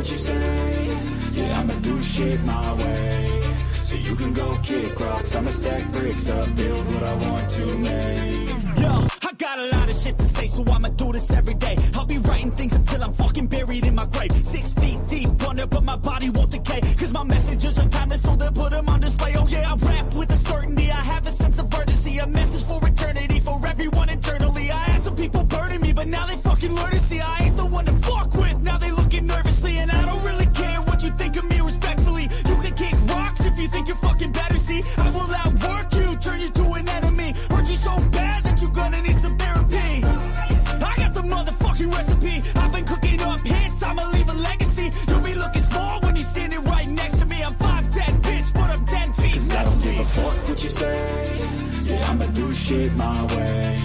what you say. Yeah, I'ma do shit my way. So you can go kick rocks, I'ma stack bricks up, build what I want to make. Yo, I got a lot of shit to say, so I'ma do this every day. I'll be writing things until I'm fucking buried in my grave. 6 feet deep under, but my body won't decay. Cause my messages are timeless, so they'll put them on display. Oh yeah, I rap with a certainty, I have a sense of urgency. A message for eternity, for everyone internally. I had some people burning me, but now they fucking learn to see I ain't the one to fuck with. Now they looking nervously, and I don't really care what you think of me respectfully. You can kick rocks if you think you're fucking better, see. I will outwork you, turn you to an enemy. Hurt you so bad that you're gonna need some therapy. I got the motherfucking recipe. I've been cooking up hits, I'ma leave a legacy. You'll be looking small when you're standing right next to me. I'm 5'10", bitch, but I'm 10 feet next to me. I don't give a fuck what you say. Yeah, I'ma do shit my way.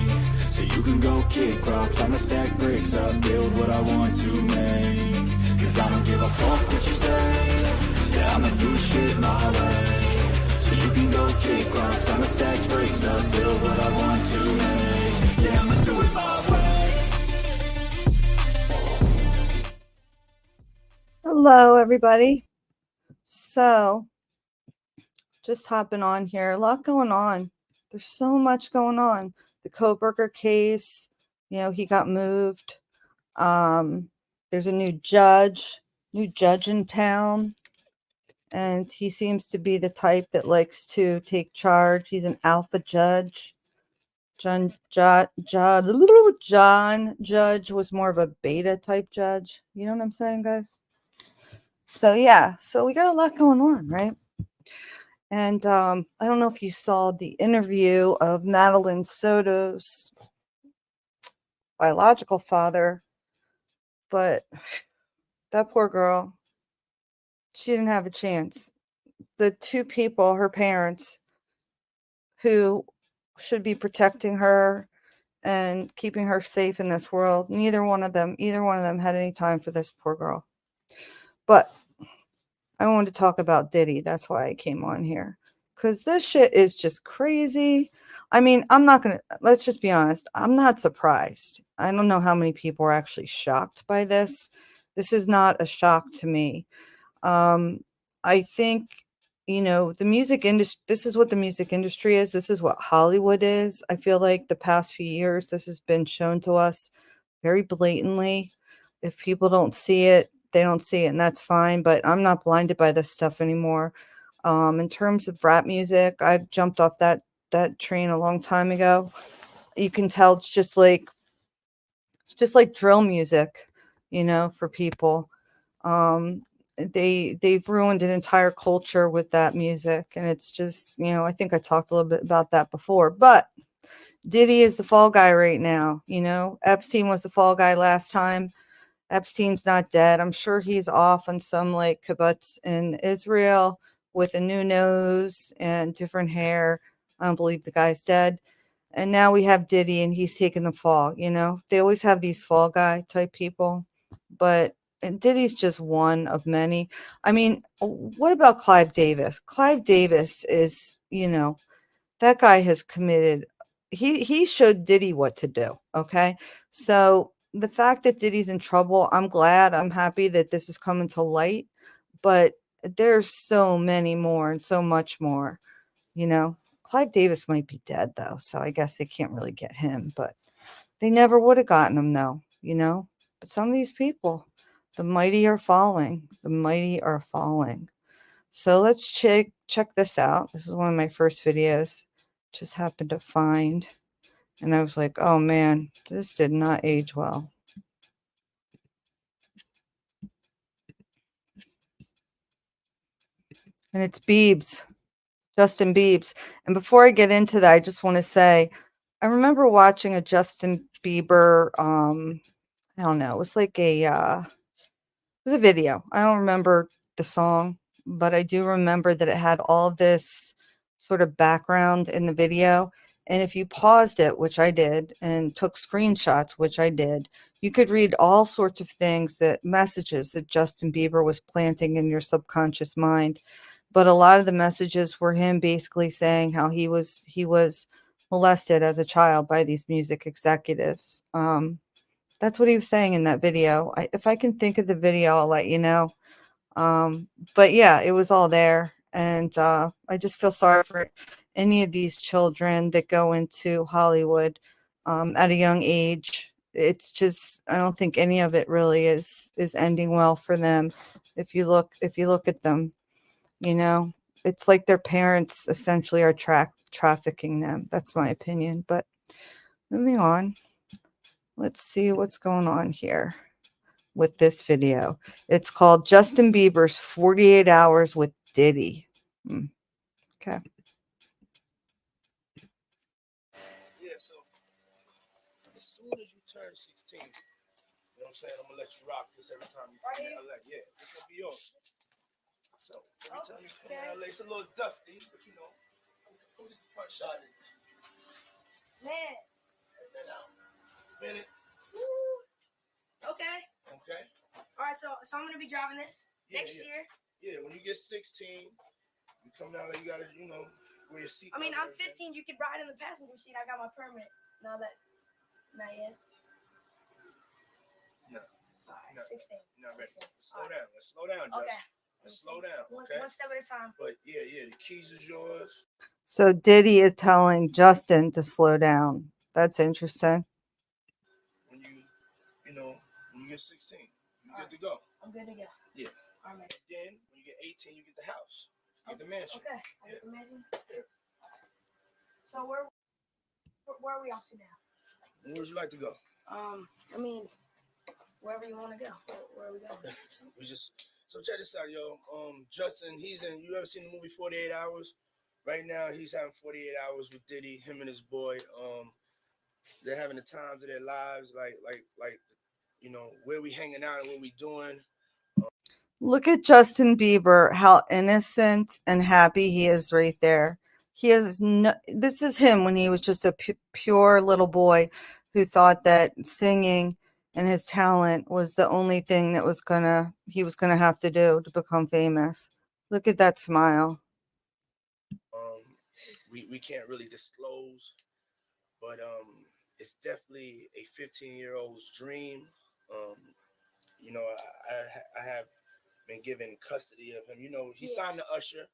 So you can go kick rocks, I'ma stack bricks up, build what I want to make. Cause I don't give a fuck what you say. Yeah, I'ma do shit my way. So you can go kick rocks, I'ma stack bricks up, build what I want to make. Yeah, I'ma do it my way. Hello, everybody. So, just hopping on here. A lot going on. There's so much going on. The Koberger case, he got moved. There's a new judge in town. And he seems to be the type that likes to take charge. He's an alpha judge. John Judge was more of a beta type judge. You know what I'm saying, guys? So, yeah. So we got a lot going on, right? And I don't know if you saw the interview of Madeline Soto's biological father, but that poor girl, she didn't have a chance. The two people, her parents, who should be protecting her and keeping her safe in this world, either one of them had any time for this poor girl. But I wanted to talk about Diddy. That's why I came on here. Because this shit is just crazy. I mean, let's just be honest. I'm not surprised. I don't know how many people are actually shocked by this. This is not a shock to me. I think, the music industry, this is what the music industry is. This is what Hollywood is. I feel like the past few years, this has been shown to us very blatantly. If people don't see it, they don't see it, and that's fine. But I'm not blinded by this stuff anymore. In terms of rap music, I've jumped off that train a long time ago. You can tell it's just like drill music, for people. They've ruined an entire culture with that music, and it's just, I think I talked a little bit about that before. But Diddy is the fall guy right now. Epstein was the fall guy last time. Epstein's not dead. I'm sure he's off on some like kibbutz in Israel with a new nose and different hair. I don't believe the guy's dead. And now we have Diddy, and he's taking the fall. They always have these fall guy type people, but Diddy's just one of many. I mean, what about Clive Davis? Clive Davis is, that guy has committed. He showed Diddy what to do. Okay, so the fact that Diddy's in trouble, I'm glad. I'm happy that this is coming to light. But there's so many more and so much more. Clive Davis might be dead though, so I guess they can't really get him. But they never would have gotten him though. But some of these people. The mighty are falling. The mighty are falling. So let's check this out. This is one of my first videos. Just happened to find. And I was like, oh man, this did not age well. And it's Biebs. Justin Biebs. And before I get into that, I just want to say, I remember watching a Justin Bieber, I don't know, it was like it was a video. I don't remember the song, but I do remember that it had all this sort of background in the video. And if you paused it, which I did, and took screenshots, which I did, you could read all sorts of things, messages that Justin Bieber was planting in your subconscious mind. But a lot of the messages were him basically saying how he was molested as a child by these music executives. That's what he was saying in that video. If I can think of the video, I'll let you know. But yeah, it was all there. And I just feel sorry for any of these children that go into Hollywood at a young age. It's just I don't think any of it really is ending well for them. If you look at them, you know, it's like their parents essentially are trafficking them. That's my opinion. But moving on, let's see what's going on here with this video. It's called Justin Bieber's 48 Hours with Diddy. Okay. Yeah, so as soon as you turn 16, you know what I'm saying? I'm gonna let you rock this every time you come to LA. Yeah, it's gonna be yours. So every time you come to LA, it's a little dusty, but you know, go get the front shot of it. Man. Minute. Woo. Okay. Okay. All right, so I'm gonna be driving this next year. Yeah, when you get 16, you come down there, you gotta, you know, wear your seat. I mean, I'm 15. You could ride in the passenger seat. I got my permit. Not yet. No. All right, No. 16. You're not ready. 16. Let's slow down, Justin. Okay. Let's slow down. Okay. One step at a time. But yeah, the keys is yours. So Diddy is telling Justin to slow down. That's interesting. When when you get 16, you're good to go. I'm good to go. Yeah. All right. Then when you get 18, you get the house. You get the mansion. Okay. I get the mansion. Yeah. So where are we off to now? Where would you like to go? I mean, wherever you want to go. Where are we going? So check this out, yo. Justin, you ever seen the movie 48 Hours? Right now, he's having 48 hours with Diddy, him and his boy. They're having the times of their lives, like, you know, where we hanging out and what we doing. Look at Justin Bieber, how innocent and happy he is right there. This is him when he was just a pure little boy who thought that singing and his talent was the only thing that he was gonna have to do to become famous. Look at that smile. We can't really disclose, but it's definitely a 15-year-old's dream. You know, I have been given custody of him. You know, he signed to Usher.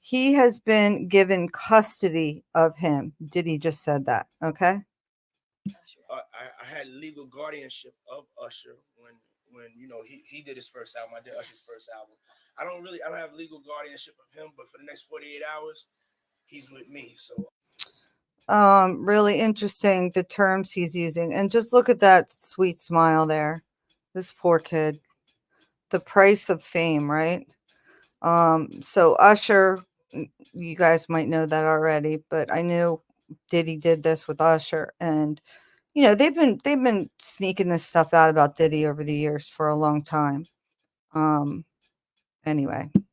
He has been given custody of him. Diddy just said that. Okay. I had legal guardianship of Usher when you know he did his first album. I did Usher's first album. I don't have legal guardianship of him, but for the next 48 hours, he's with me. So really interesting the terms he's using. And just look at that sweet smile there. This poor kid. The price of fame, right? So Usher, you guys might know that already, but I knew Diddy did this with Usher, and you know they've been sneaking this stuff out about Diddy over the years for a long time. Anyway, and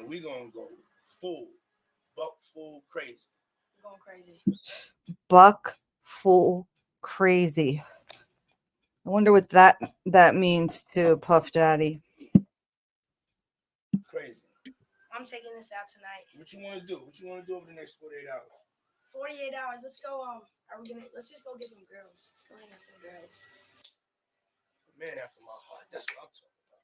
we're gonna go full crazy. We're going crazy. buck full crazy. I wonder what that means to Puff Daddy. Crazy. I'm taking this out tonight. What you want to do? What you want to do over the next 48 hours? 48 hours. Let's go. Let's just go get some girls. Let's go hang out with some girls. Man after my heart. That's what I'm talking about,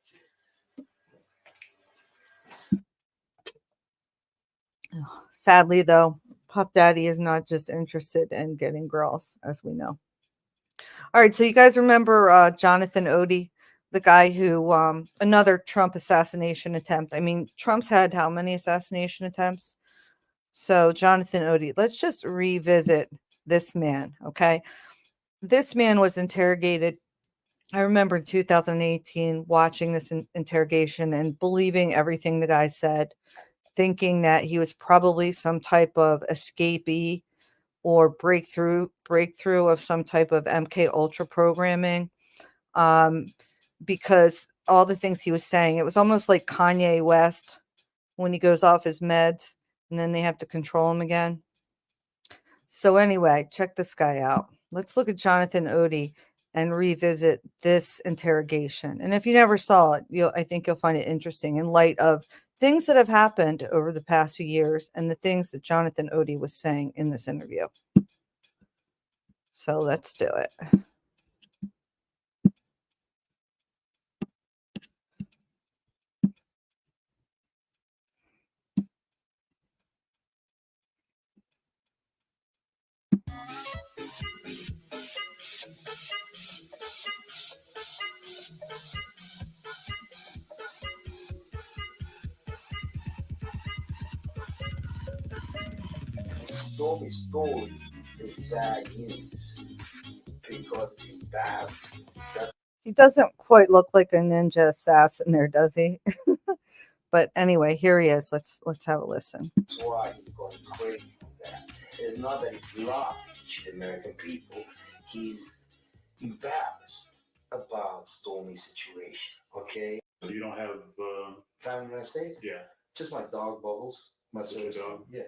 kid. Sadly, though, Puff Daddy is not just interested in getting girls, as we know. All right, so you guys remember Jonathan Oddi, the guy who another Trump assassination attempt. I mean, Trump's had how many assassination attempts? So Jonathan Oddi, let's just revisit this man, okay? This man was interrogated. I remember in 2018 watching this interrogation and believing everything the guy said, thinking that he was probably some type of escapee or breakthrough of some type of MK Ultra programming, because all the things he was saying, it was almost like Kanye West when he goes off his meds and then they have to control him again. So anyway, check this guy out. Let's look at Jonathan Oddi and revisit this interrogation. And if you never saw it, I think you'll find it interesting in light of things that have happened over the past few years and the things that Jonathan Oddi was saying in this interview. So let's do it. Stormy's story is bad news because it's embarrassing. That's He doesn't quite look like a ninja assassin there, does he? But anyway, here he is. Let's have a listen. why he's going crazy with that. It's not that he's lying to the American people. He's embarrassed about Stormy's situation. Okay. So you don't have Family in the United States? yeah. Just my dog Bubbles. My Just your sister. dog? Yeah.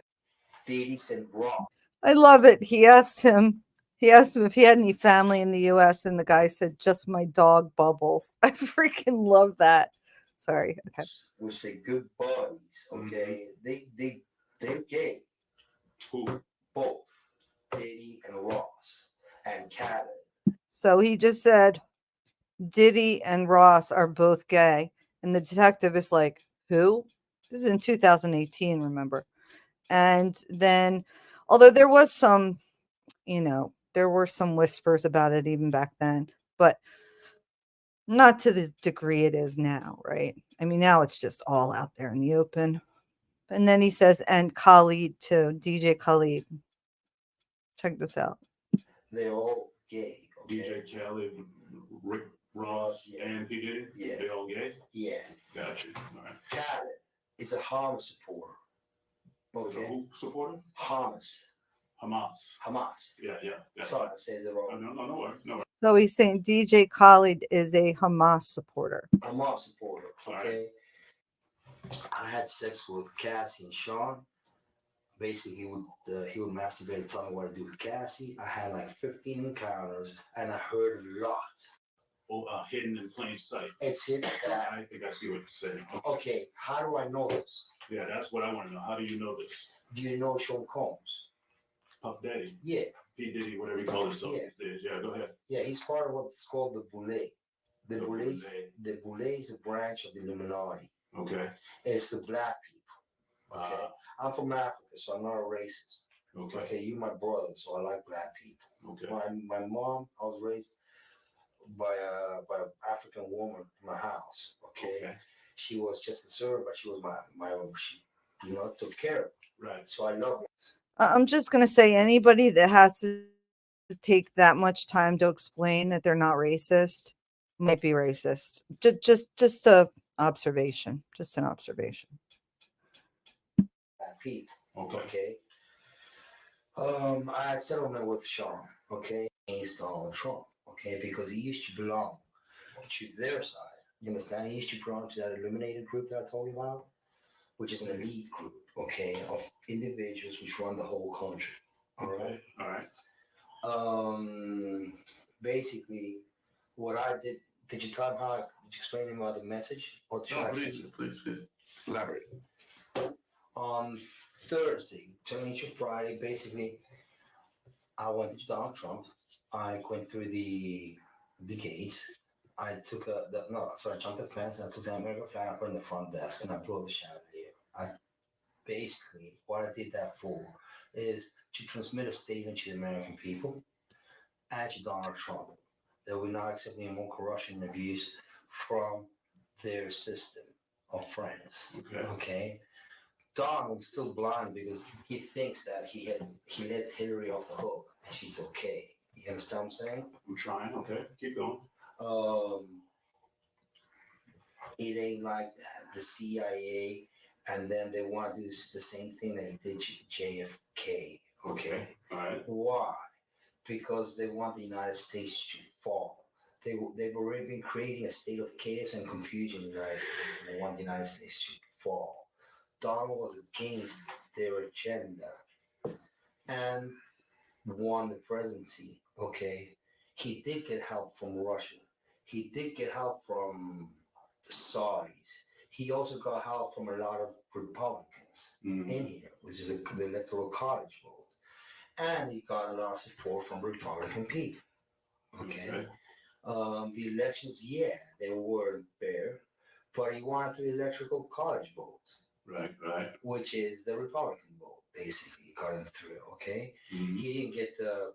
Diddy sent Ross. I love it. He asked him if he had any family in the US, and the guy said, just my dog Bubbles. I freaking love that. Sorry. Okay. Which they good buddies. Okay. They're gay. Who? Both Diddy and Ross and Khaled. So he just said Diddy and Ross are both gay. And the detective is like, who? This is in 2018, remember? And then, although there was some, there were some whispers about it even back then, but not to the degree it is now, right? I mean, now it's just all out there in the open. And then he says, and Khalid too, DJ Khalid. Check this out. They're all gay. Okay. DJ Khaled, Rick Ross, Yeah. and P. Diddy? Yeah. They all gay? Yeah. Gotcha. All right. Khaled is a Hamas supporter. Was a Okay. who supporter? Hamas. Hamas. Yeah. Sorry, I said it wrong. No worries. No worries. So he's saying DJ Khalid is a Hamas supporter. Hamas supporter. All Okay. I had sex with Cassie and Sean. Basically, he would masturbate and tell me what to do with Cassie. I had like 15 encounters, and I heard a lot. Hidden in plain sight. It's hidden. I think I see what you're saying. Okay, how do I know this? Yeah, that's what I want to know. How do you know this? Do you know Sean Combs? Puff Daddy? Yeah. P. Diddy, whatever you call himself Yeah. these days. Yeah, go ahead. Yeah, he's part of what's called the Boule. The Boule Boule. is a branch of the Illuminati. Okay. It's the black people. Okay. I'm from Africa, so I'm not a racist. Okay. Okay, you're my brother, so I like black people. Okay. My mom, I was raised by an African woman in my house. Okay. She was just a servant, but she was my she, took care of me. Right. So I love her. I'm just going to say anybody that has to take that much time to explain that they're not racist might be racist. Just a observation. Just an observation. Black people. Okay. I had settlement with Sean. Okay. Against Donald Trump. Okay, because he used to belong to their side. You understand? He used to belong to that illuminated group that I told you about, which is an elite group, okay, of individuals which run the whole country. All right. Basically, what I did you tell him how? Did you explain to him about the message? Or Please elaborate. On Thursday, turning to Friday, basically, I went to Donald Trump. I went through the gates. I took I jumped the fence and I took the American flag. I put it in the front desk and I blew the chandelier. Basically, what I did that for is to transmit a statement to the American people and to Donald Trump that we're not accepting more corruption and abuse from their system of friends. Okay. Donald's still blind because he thinks that he let Hillary off the hook and she's okay. You understand what I'm saying? I'm trying. Okay, keep going. It ain't like that. The CIA, and then they want to do the same thing that he did to JFK. Okay. All right. Why? Because they want the United States to fall. They've already been creating a state of chaos and confusion in the United States, and they want the United States to fall. Donald was against their agenda and won the presidency. Okay. He did get help from Russia. He did get help from the Saudis. He also got help from a lot of Republicans in here, which is the electoral college vote. and he got a lot of support from Republican people. Okay. The elections, yeah, they weren't fair, but he wanted the electoral college vote. Right. Which is the Republican vote, basically, got him through. Okay. Mm-hmm. He didn't get the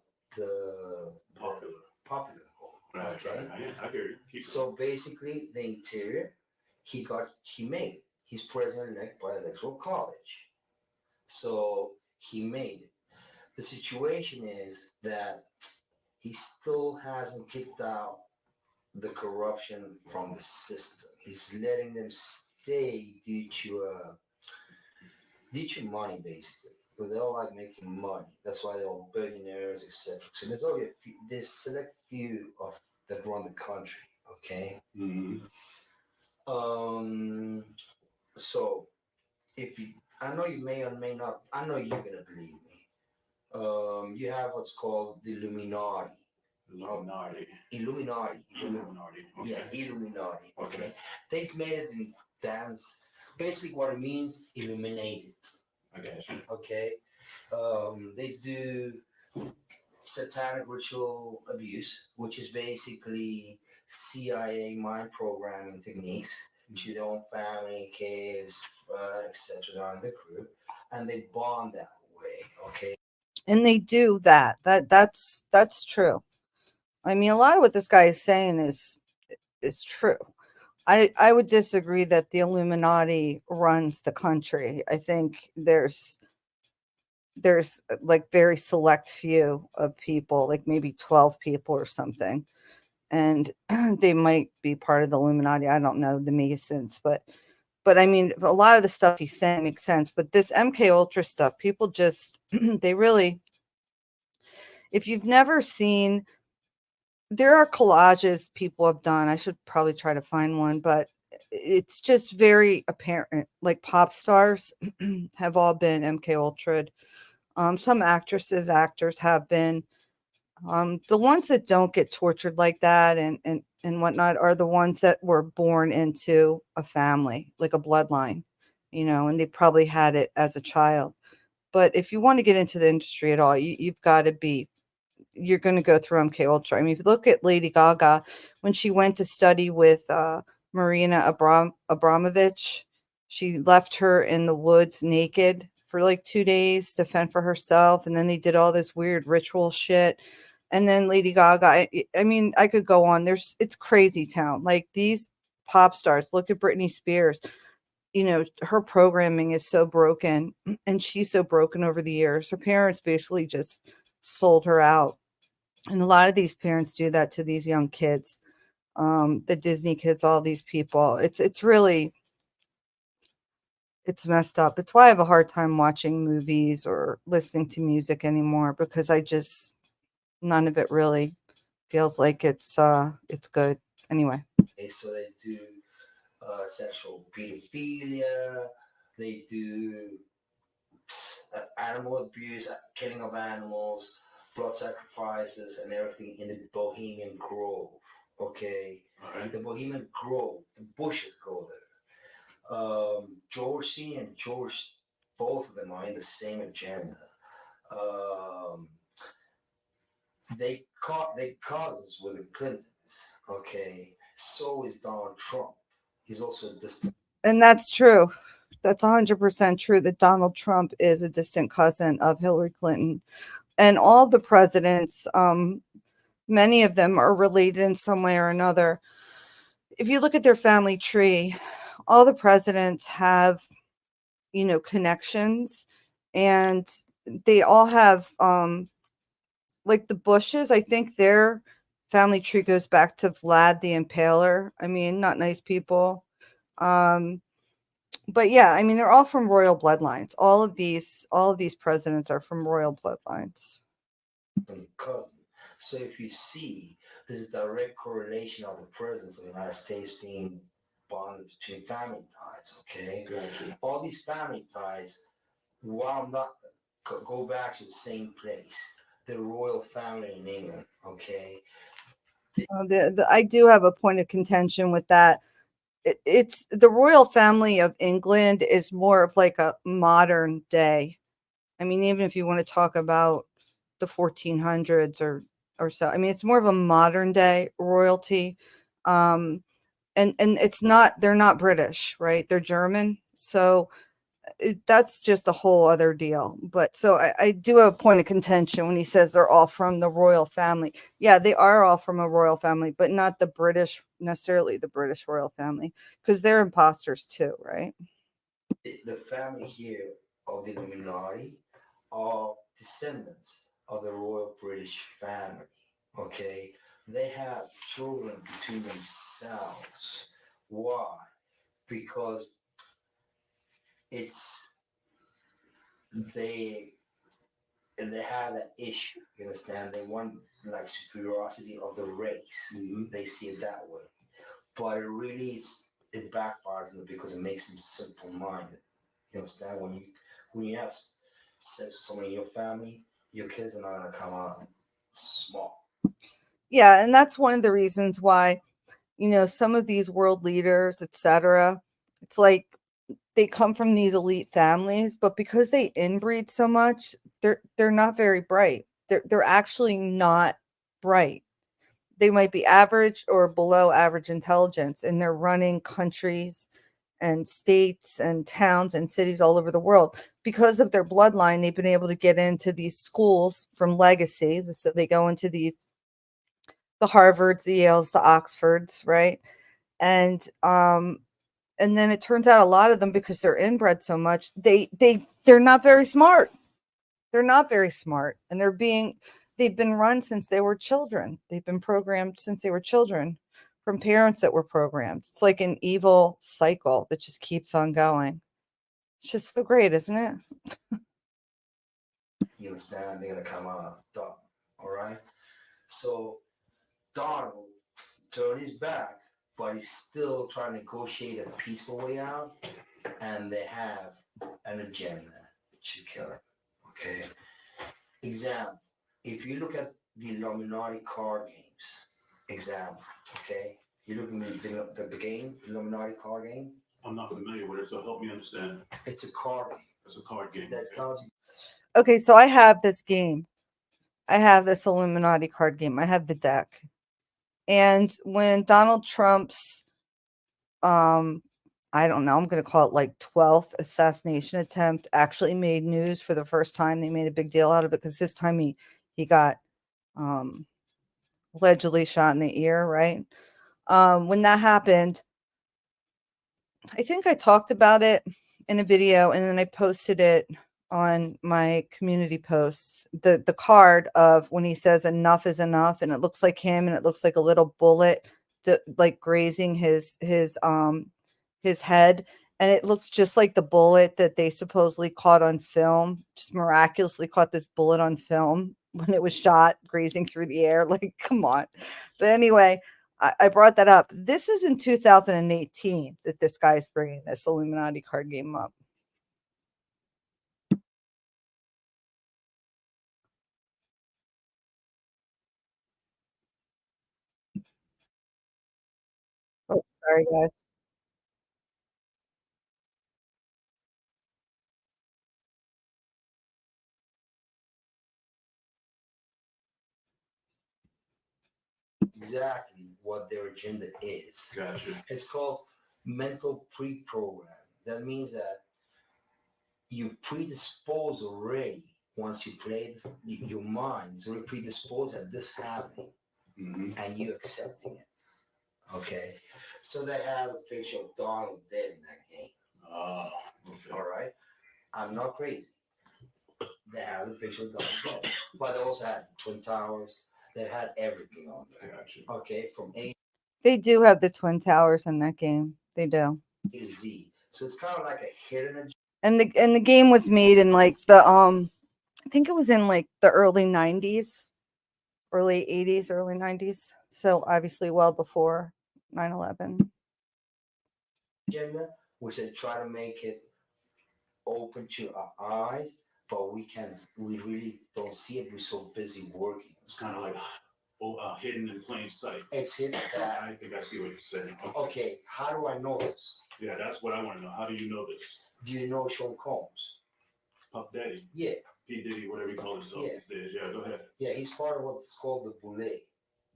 popular vote. Right. Okay. I hear you. So basically, the interior, he made it. He's president elect by electoral college. So he made it. The situation is that he still hasn't kicked out the corruption from the system. He's letting them stay due to money, basically, because they all like making money. That's why they're all billionaires, etc. So there's only there's select few of that run the country. Okay. Mm-hmm. So if you, I know you may or may not. I know you're gonna believe me. You have what's called the Illuminati. Illuminati. Okay. Yeah, Illuminati. Okay. They've made it in dance. Basically, what it means, illuminated. I got you. Okay. They do satanic ritual abuse, which is basically CIA mind programming techniques to their own family, kids, etc. on the crew, and they bond that way. Okay. And they do that. That's true. I mean, a lot of what this guy is saying is true. I would disagree that the Illuminati runs the country. I think there's like very select few of people, like maybe 12 people or something. And they might be part of the Illuminati. I don't know the Masons, but I mean, a lot of the stuff he's saying makes sense. But this MK Ultra stuff, people just they really, if you've never seen, there are collages people have done. I should probably try to find one, but it's just very apparent. Like pop stars have all been MK Ultra. Some actresses, actors have been. The ones that don't get tortured like that and whatnot are the ones that were born into a family, like a bloodline, and they probably had it as a child. But if you want to get into the industry at all, you've got to be, you're going to go through MK Ultra. I mean, if you look at Lady Gaga, when she went to study with Marina Abramovich, she left her in the woods naked for like 2 days to fend for herself. And then they did all this weird ritual shit. And then Lady Gaga, I mean, I could go on. It's crazy town. Like these pop stars, look at Britney Spears. Her programming is so broken and she's so broken over the years. Her parents basically just sold her out. And a lot of these parents do that to these young kids, the Disney kids, all these people. It's really, it's messed up. It's why I have a hard time watching movies or listening to music anymore, because none of it really feels like it's good. Anyway. So they do sexual pedophilia. They do animal abuse, killing of animals, blood sacrifices, and everything in the Bohemian Grove. Okay, Right. the Bohemian Grove, the bushes go there. George C. and George, both of them are in the same agenda. Um, they cousins with the Clintons. Okay, so is Donald Trump. He's also a distant. And that's true. That's 100% true that Donald Trump is a distant cousin of Hillary Clinton. And all the presidents, many of them are related in some way or another. If you look at their family tree, all the presidents have, connections, and they all have, like the Bushes, I think their family tree goes back to Vlad the Impaler. I mean, not nice people. But yeah, I mean, they're all from royal bloodlines. All of these presidents are from royal bloodlines. Cousin. So if you see, there's a direct correlation of the presence of the United States being bonded between family ties. Okay, Gotcha. all these family ties, while not go back to the same place, the royal family in England. Okay, I do have a point of contention with that. It's the royal family of England is more of like a modern day. I mean, even if you want to talk about, the 1400s or so. I mean, it's more of a modern day royalty. Um, and it's not, they're not British, right? They're German. So that's just a whole other deal. But so I do have a point of contention when he says they're all from the royal family. Yeah, they are all from a royal family, but not the British, necessarily the British royal family, because they're imposters too, right? The family here of the Illuminati are descendants of the royal British family. Okay, they have children between themselves. Why? Because it's they and they have that issue. You understand? They want like superiority of the race. They see it that way, but it really it backfires them because it makes them simple-minded. You understand? When you have sex with someone in your family, your kids are not gonna come out small. Yeah, and that's one of the reasons why, some of these world leaders, etc., it's like they come from these elite families, but because they inbreed so much, they're not very bright. They're actually not bright. They might be average or below average intelligence, and they're running countries and states and towns and cities all over the world. Because of their bloodline, they've been able to get into these schools from legacy. So they go into the Harvards, the Yales, the Oxfords, right? And and then it turns out a lot of them, because they're inbred so much, they're not very smart. They're not very smart, and they've been run since they were children. They've been programmed since they were children from parents that were programmed. It's like an evil cycle that just keeps on going. It's just so great, isn't it? You understand? They're gonna come out dumb. All right. So Donald turned his back, but he's still trying to negotiate a peaceful way out, and they have an agenda to kill him. Okay. Example: if you look at the Illuminati card games, example, okay, you look at the game, Illuminati card game. I'm not familiar with it, so help me understand. It's a card game. It's a card game. That tells you. Okay, so I have this game. I have this Illuminati card game. I have the deck. And when Donald Trump's um I don't know, I'm going to call it like 12th assassination attempt actually made news for the first time. They made a big deal out of it because this time he got um allegedly shot in the ear, right? When that happened, I think I talked about it in a video, and then I posted it on my community posts. The card of when he says enough is enough, and it looks like him, and it looks like a little bullet like grazing his head, and it looks just like the bullet that they supposedly caught on film, just miraculously caught this bullet on film when it was shot grazing through the air. Like, come on. But anyway, I brought that up. This is in 2018 that this guy's bringing this Illuminati card game up. Oh, sorry, guys. Exactly what their agenda is. Gotcha. It's called mental pre-program. That means that you predispose already. Once you play this, your mind is already predisposed at this happening, and you accepting it. Okay, so they have a picture of Donald dead in that game. Oh, okay. All right, I'm not crazy. They have a picture of Donald dead, but they also had the Twin Towers. They had everything on there. Gotcha. Okay, from A They do have the Twin Towers in that game. They do. to Z. So it's kind of like a hidden agenda. And the game was made in like I think it was in like the early 90s, early 80s, early 90s. So obviously well before 9/11. Agenda, which they try to make it open to our eyes, but we really don't see it. We're so busy working. It's kind of like hidden in plain sight. It's hidden. I think I see what you're saying. Okay, how do I know this? Yeah, that's what I want to know. How do you know this? Do you know Sean Combs? Puff Daddy. Yeah. P. Diddy, whatever you call himself Yeah. these days. Yeah, go ahead. Yeah, he's part of what's called the Boule.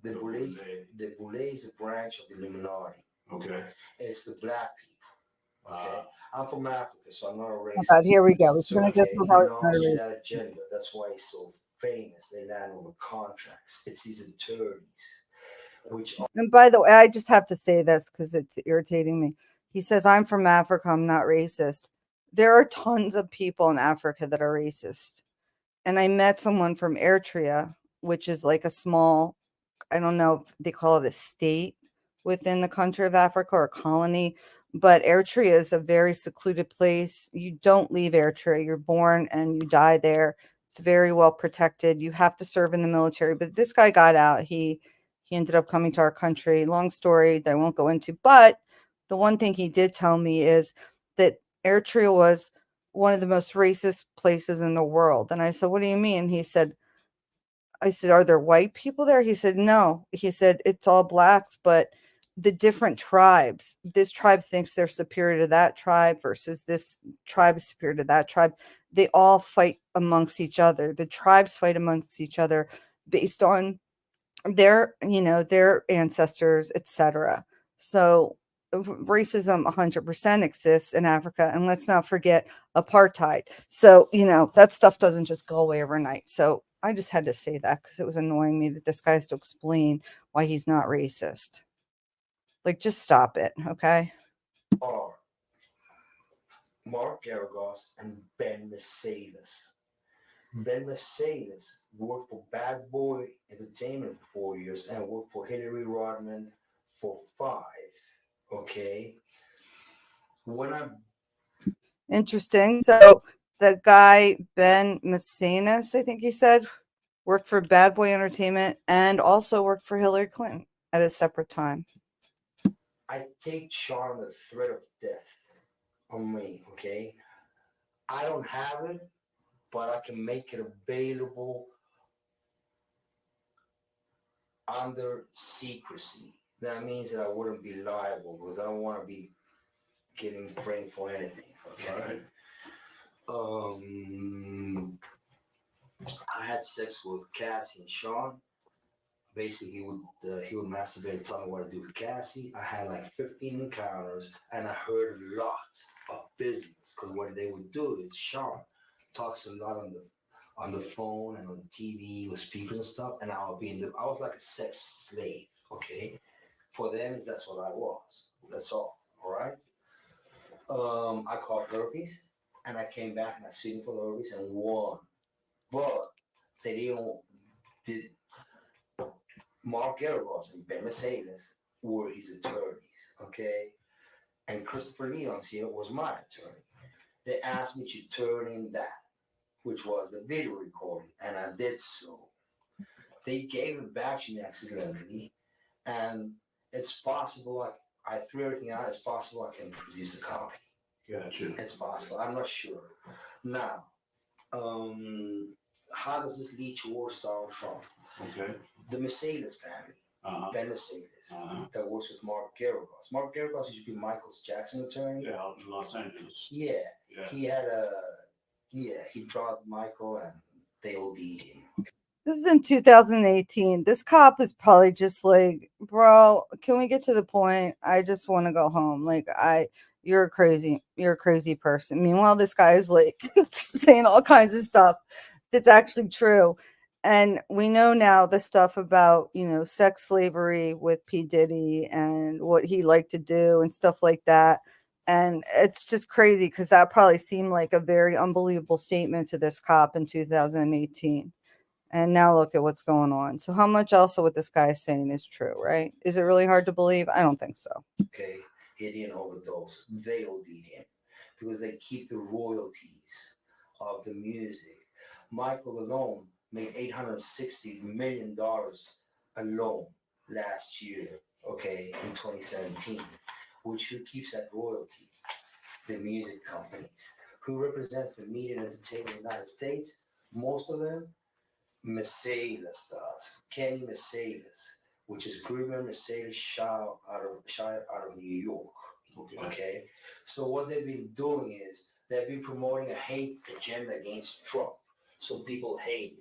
The The Boule Boule. the Boule is a branch of the Illuminati. Okay. It's the black people. Okay, Ah. I'm from Africa, so I'm not a Oh racist. God, here we go. He's So gonna get okay, to he how it's not belongs to racist. that agenda. That's why he's so famous. They land all the contracts. It's his attorneys, which And by the way, I just have to say this because it's irritating me. He says, I'm from Africa, I'm not racist. There are tons of people in Africa that are racist. And I met someone from Eritrea, which is like a small, I don't know if they call it a state within the country of Africa or a colony, but Eritrea is a very secluded place. You don't leave Eritrea. You're born and you die there. It's very well protected. You have to serve in the military. But this guy got out. He ended up coming to our country. Long story that I won't go into. But the one thing he did tell me is that Eritrea was one of the most racist places in the world. And I said, what do you mean? I said, are there white people there? He said, no. He said, it's all blacks, but the different tribes, this tribe thinks they're superior to that tribe versus this tribe is superior to that tribe. They all fight amongst each other. The tribes fight amongst each other based on their ancestors, etc. So racism 100% exists in Africa, and let's not forget apartheid. So that stuff doesn't just go away overnight. So I just had to say that because it was annoying me that this guy has to explain why he's not racist. Like, just stop it, okay? are Mark Garagos and Ben Mercedes. Ben Mercedes worked for Bad Boy Entertainment for 4 years and worked for Hillary Rodman for 5. Okay. When I Interesting. So the guy Ben Mecenas, I think he said, worked for Bad Boy Entertainment and also worked for Hillary Clinton at a separate time. take Sean the threat of death on me, okay? I don't have it, but I can make it available under secrecy. That means that I wouldn't be liable because I don't want to be getting framed for anything, okay? All right. I had sex with Cassie and Sean. Basically, he would masturbate and tell me what to do with Cassie. I had like 15 encounters, and I heard a lot of business because what they would do is Sean talks a lot on the phone and on the TV with speakers and stuff, and I was like a sex slave, okay? For them, that's what I was. That's all right? I caught herpes, and I came back and I sued him for the herpes and won. But they did Mark Garagos and Ben Mercedes were his attorneys, okay? And Christopher Leon's here was my attorney. They asked me to turn in that, which was the video recording, and I did so. They gave it back to me accidentally, and it's possible I threw everything out. It's possible I can produce a copy. Gotcha. It's possible. I'm not sure. Now, how does this lead to War Star Trump? Okay. The Mercedes family, Ben Mercedes, that works with Mark Garagos. Mark Garagos used to be Michael Jackson's attorney. Yeah, out in Los Angeles. Yeah. Yeah. He dropped Michael and they OD'd him. This is in 2018. This cop is probably just like, bro, can we get to the point? I just want to go home. Like, you're crazy person. Meanwhile, this guy is like saying all kinds of stuff that's actually true. And we know now the stuff about, sex slavery with P. Diddy and what he liked to do and stuff like that. And it's just crazy because that probably seemed like a very unbelievable statement to this cop in 2018. And now look at what's going on. So how much also what this guy is saying is true, right? Is it really hard to believe? I don't think so. Okay, he didn't overdose. They OD'd him because they keep the royalties of the music. Michael alone made $860 million alone last year, okay, in 2017, which who keeps that royalty? The music companies. Who represents the media and entertainment in the United States? Most of them, Mercedes does. Kenny Mercedes, which is Greenman Mercedes Shire out of New York. Okay. So what they've been doing is they've been promoting a hate agenda against Trump. So people hate him,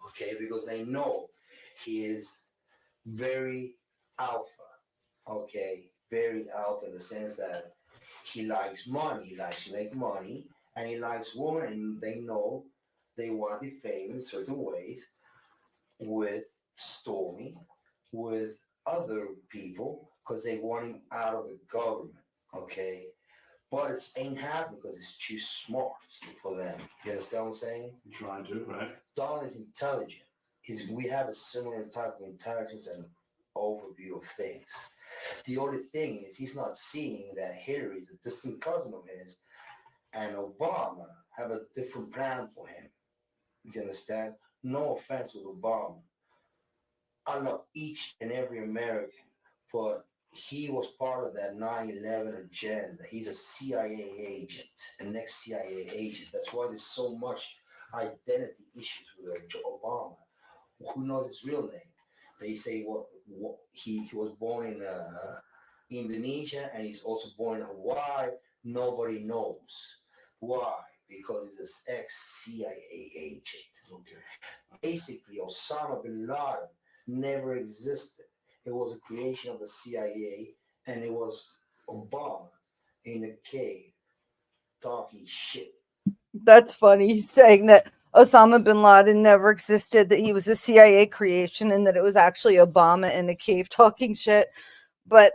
okay, because they know he is very alpha, okay, very alpha in the sense that he likes money, he likes to make money, and he likes women, and they know they want to be famous in certain ways with Stormy, with other people, because they want him out of the government, okay? But it ain't happening because it's too smart for them. You understand what I'm saying? I'm trying to, right? Don is intelligent. We have a similar type of intelligence and overview of things. The only thing is he's not seeing that Hillary is a distant cousin of his and Obama have a different plan for him. You understand? No offense with Obama. I love each and every American, but he was part of that 9/11 agenda. He's a CIA agent, an ex-CIA agent. That's why there's so much identity issues with Obama. Who knows his real name? They say he was born in Indonesia and he's also born in Hawaii. Nobody knows why, because he's an ex-CIA agent. Okay. Basically, Osama bin Laden never existed. It was a creation of the CIA, and it was Obama in a cave talking shit. That's funny. He's saying that Osama bin Laden never existed, that he was a CIA creation, and that it was actually Obama in a cave talking shit. But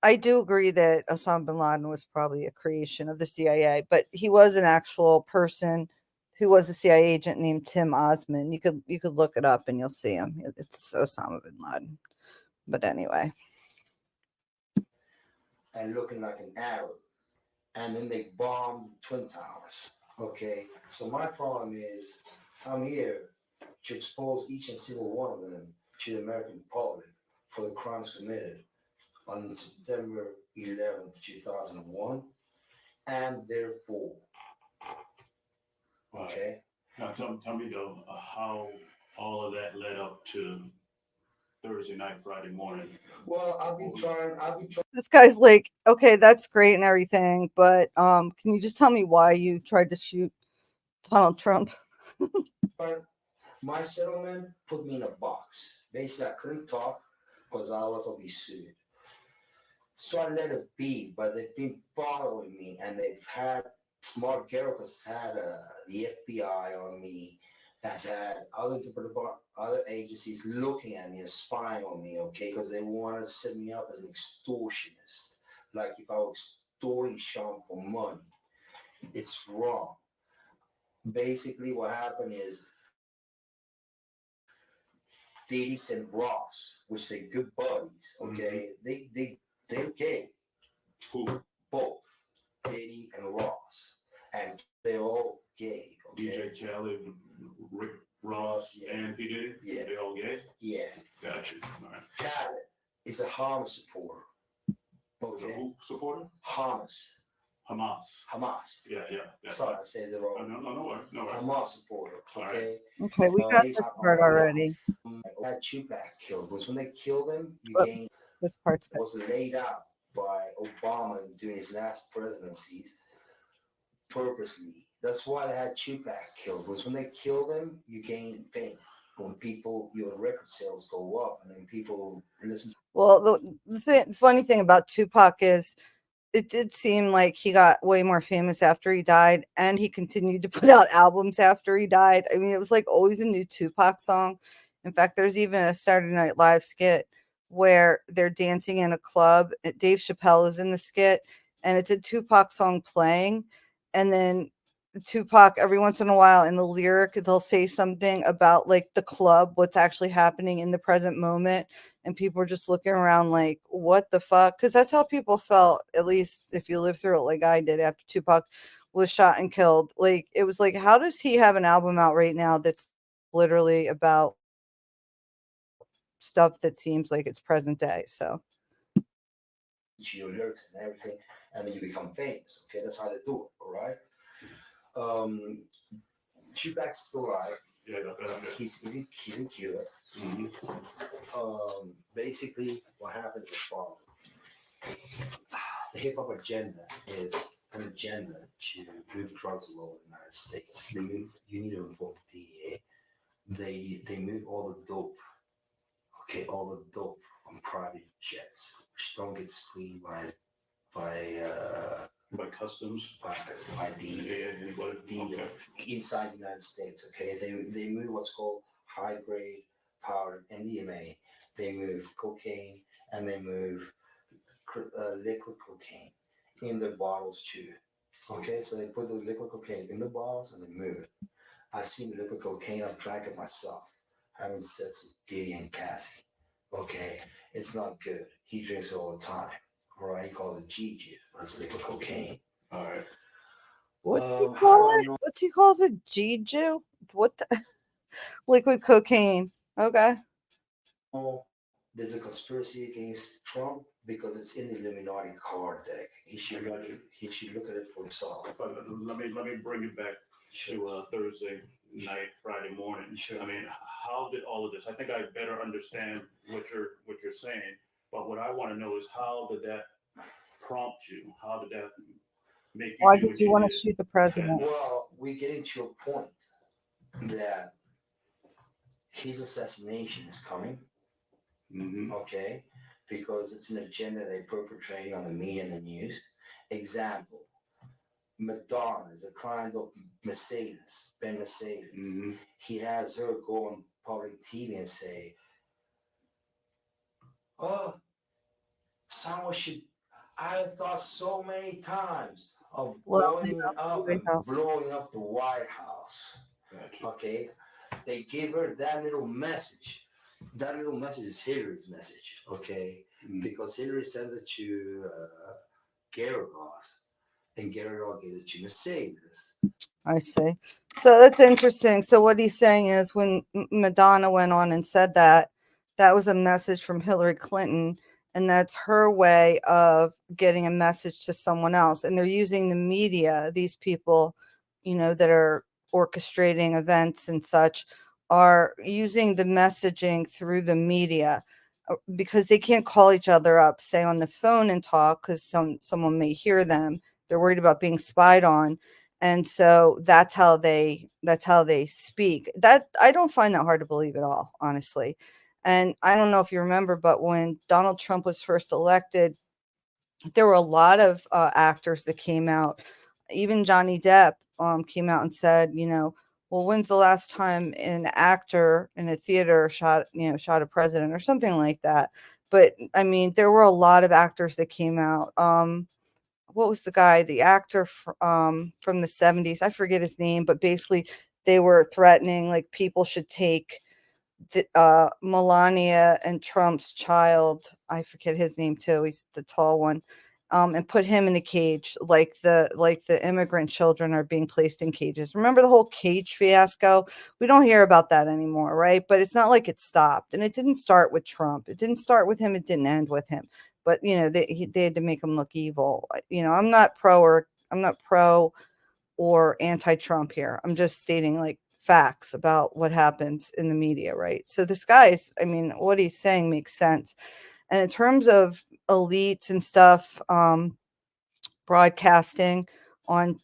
I do agree that Osama bin Laden was probably a creation of the CIA, but he was an actual person who was a CIA agent named Tim Osman. You could look it up and you'll see him. It's Osama bin Laden. But anyway. And looking like an Arab. And then they bombed Twin Towers. Okay? So my problem is, I'm here to expose each and single one of them to the American public for the crimes committed on September 11th, 2001, and therefore, Right. okay? Now tell me though, how all of that led up to Thursday night, Friday morning. Well, I've been trying. This guy's like, okay, that's great and everything, but can you just tell me why you tried to shoot Donald Trump? My settlement put me in a box. Basically, I couldn't talk because I was going to be sued. So I let it be, but they've been following me, and they've had Mark Garrick has had the FBI on me, has had other agencies looking at me and spying on me, okay, because they want to set me up as an extortionist, like if I was extorting Sean for money. It's wrong. Basically, what happened is Diddy and Ross, which they're good buddies, okay, they're gay. Who? Both Diddy and Ross, and they're all gay. Okay? DJ Khaled, Rick Ross, Yeah. and P. Diddy? Yeah. They all gay? Yeah. Gotcha. All right. Khaled is a Hamas supporter. The Okay. who supporter? Hamas. Hamas. Yeah. Sorry, I said it wrong. No worries. Hamas supporter. Okay. Okay, we got this part already. That Tupac killed was when they killed him. This part's good. Was laid out by Obama during his last presidencies purposely. That's why they had Tupac killed. Was when they killed him, you gain fame. When your record sales go up, and then people listen. Well, the funny thing about Tupac is it did seem like he got way more famous after he died, and he continued to put out albums after he died. I mean, it was like always a new Tupac song. In fact, there's even a Saturday Night Live skit where they're dancing in a club. Dave Chappelle is in the skit, and it's a Tupac song playing. And then Tupac, every once in a while in the lyric, they'll say something about like the club, what's actually happening in the present moment. And people are just looking around like, what the fuck? Because that's how people felt, at least if you live through it like I did after Tupac was shot and killed. Like, it was like, how does he have an album out right now that's literally about stuff that seems like it's present day? So your lyrics and everything, and then you become famous. Okay, that's how they do it. All right. Tupac's still alive. Yeah. He's in Cuba. Mm-hmm. Basically, what happens is following. The hip hop agenda is an agenda to move drugs all over the United States. You need to involve the DEA. They move all the dope, okay, all the dope on private jets, which don't get screened by customs. by the inside the United States. Okay, they move what's called high grade powder MDMA. They move cocaine and they move liquid cocaine in the bottles too. Okay, so they put the liquid cocaine in the bottles and they move it. I've seen the liquid cocaine. I've drank it myself. Having sex with Diddy and Cassie. Okay, it's not good. He drinks it all the time. All right, he calls it G juice. That's liquid cocaine. All right. What's he call it? What's he calls it? G-Ju? What the? Liquid cocaine. Okay. Oh, there's a conspiracy against Trump because it's in the Illuminati card deck. He should look at it for himself. But let me bring it back to Thursday night, Friday morning. Sure. I mean, how did all of this? I think I better understand what you're saying. But what I want to know is how did that prompt you? How did that make you? Why did you want to shoot the president? Well, we're getting to a point that his assassination is coming. Mm-hmm. Okay, because it's an agenda they're perpetrating on the media and the news. Example: Madonna is a client of Mercedes, Ben Mercedes. Mm-hmm. He has her go on public TV and say, "Oh, someone should." I thought so many times of blowing up the White House. Gotcha. Okay, they gave her that little message. That little message is Hillary's message, okay? Mm-hmm. Because Hillary sends it to Geragos, and Geragos gives it to Mercedes. I see. So that's interesting. So what he's saying is when Madonna went on and said that, that was a message from Hillary Clinton, and that's her way of getting a message to someone else. And they're using the media, these people, you know, that are orchestrating events and such, are using the messaging through the media because they can't call each other up, say on the phone and talk because someone may hear them. They're worried about being spied on. And so that's how they speak. That I don't find that hard to believe at all, honestly. And I don't know if you remember, but when Donald Trump was first elected, there were a lot of actors that came out. Even Johnny Depp came out and said, you know, well, when's the last time an actor in a theater shot a president or something like that? But I mean, there were a lot of actors that came out. What was the guy, the actor from the 70s? I forget his name, but basically they were threatening like people should take Melania and Trump's child, I forget his name too, he's the tall one, and put him in a cage like the immigrant children are being placed in cages. Remember the whole cage fiasco? We don't hear about that anymore, right? But it's not like it stopped, and it didn't start with Trump. It didn't start with him. It didn't end with him. But you know, they had to make him look evil. You know, I'm not pro or anti-Trump here. I'm just stating like facts about what happens in the media, right? So this guy's, I mean, what he's saying makes sense. And in terms of elites and stuff, broadcasting on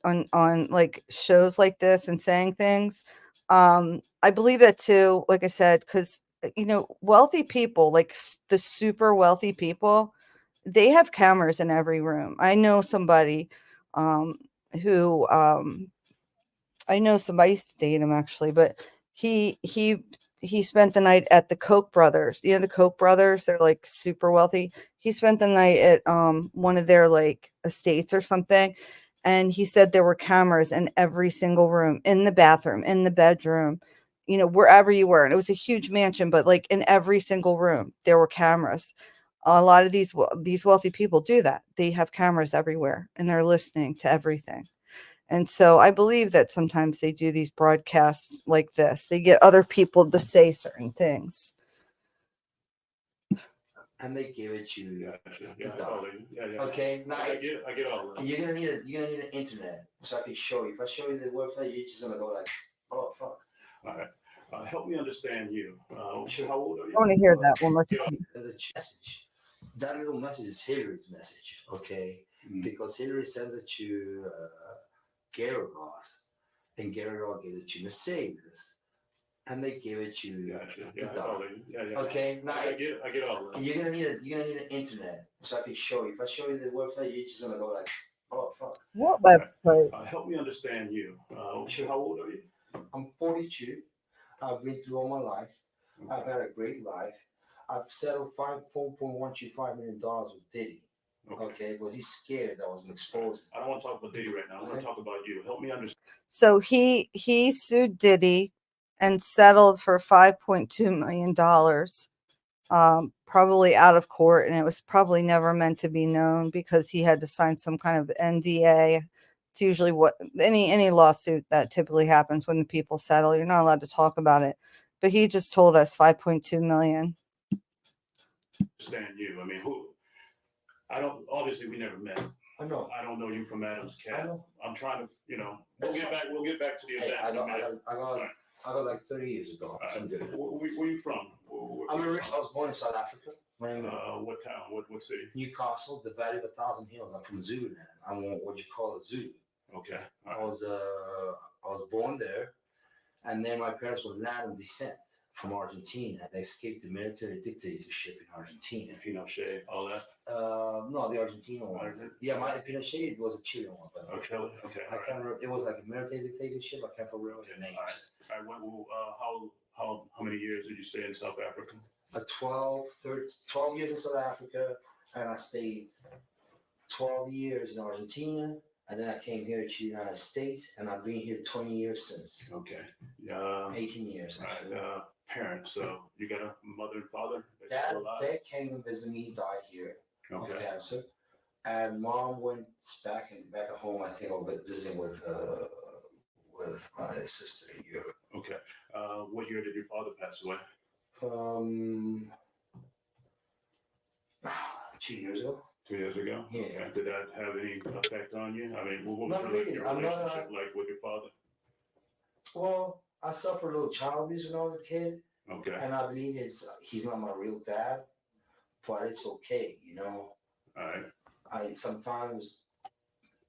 like shows like this and saying things, I believe that too, like I said, because you know, wealthy people, like the super wealthy people, they have cameras in every room. I know somebody who I know somebody, I used to date him actually, but he spent the night at the Koch brothers. You know, the Koch brothers, they're like super wealthy. He spent the night at one of their like estates or something. And he said there were cameras in every single room, in the bathroom, in the bedroom, you know, wherever you were. And it was a huge mansion, but like in every single room, there were cameras. A lot of these wealthy people do that. They have cameras everywhere and they're listening to everything. And so I believe that sometimes they do these broadcasts like this. They get other people to say certain things. And they give it to you. Yeah. Okay, now I get all of that. You're gonna need an internet so I can show you. If I show you the website, you're just gonna go like, oh fuck. All right. Help me understand you. Sure. How old are you? I want to hear that one more time. There's a message. That little message is Hillary's message. Okay. because Hillary sent it to Gerard, and Gerard gave it to Mercedes, and they gave it to Gotcha. the Yeah, I dog. follow you. Yeah. Okay, now I get all of that. you're gonna need an internet so I can show you. If I show you the website, you're just gonna go like, oh fuck. What website? Help me understand you. Sure. How old are you? I'm 42. I've been through all my life. I've had a great life. I've settled $4.125 million with Diddy. Okay, but he's scared that I was gonna expose him. I don't want to talk about Diddy right now. I want to talk about you. Help me understand. So he sued Diddy and settled for $5.2 million, probably out of court, and it was probably never meant to be known because he had to sign some kind of NDA. It's usually what any lawsuit that typically happens when the people settle. You're not allowed to talk about it, but he just told us $5.2 million. Understand you. I mean, who? I don't. Obviously, we never met. I know. I don't know you from Adam's I cat. know. I'm trying to, We'll get back to the Hey, event. I in a minute. got like 30 years ago. All right. I'm good. Where you from? I was born in South Africa. What town? What city? Newcastle, the Valley of a Thousand Hills. I'm from Zululand. I'm what you call a Zulu. Okay. I was born there, and then my parents were Latin descent from Argentina. They escaped the military dictatorship in Argentina. Pinochet, all that. No, the Argentina one. Yeah, my Pinochet was a Chilean one, but Okay. I can't remember. It was like a military dictatorship. I can't remember the name. All right. How many years did you stay in South Africa? 12 years in South Africa, and I stayed 12 years in Argentina, and then I came here to the United States, and I've been here 20 years since. Okay. 18 years, actually. All right. Parents, so you got a mother and father? Dad came and visited me, died here of cancer, and mom went back at home. I think I was visiting with my sister in Europe. Okay. What year did your father pass away? 2 years ago. 2 years ago? Yeah. Okay. Did that have any effect on you? I mean, what was Not really. your relationship like with your father? Well, I suffered a little child abuse when I was a kid. Okay. And I believe he's not my real dad, but it's okay, All right. I sometimes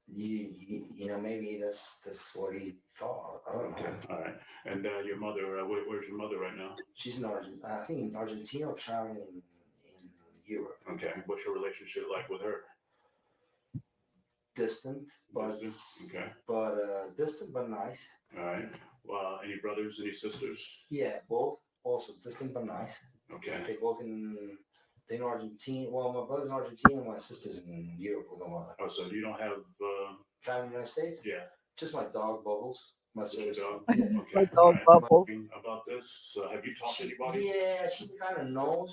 maybe that's what he thought. I don't know. Okay. All right. And your mother, where's your mother right now? She's in I think in Argentina, traveling in Europe. Okay. What's your relationship like with her? Distant, but distant but nice. All right. Well, any brothers, any sisters? Yeah, both. Also distant but nice. Okay. They both in Argentina. Well, my brother's in Argentina, my sister's in Europe with my mother. Oh, so you don't have family in the United States? Yeah. Just my dog Bubbles. My sister's dog. Okay. My dog Bubbles. About this, have you talked to anybody? Yeah, she kind of knows.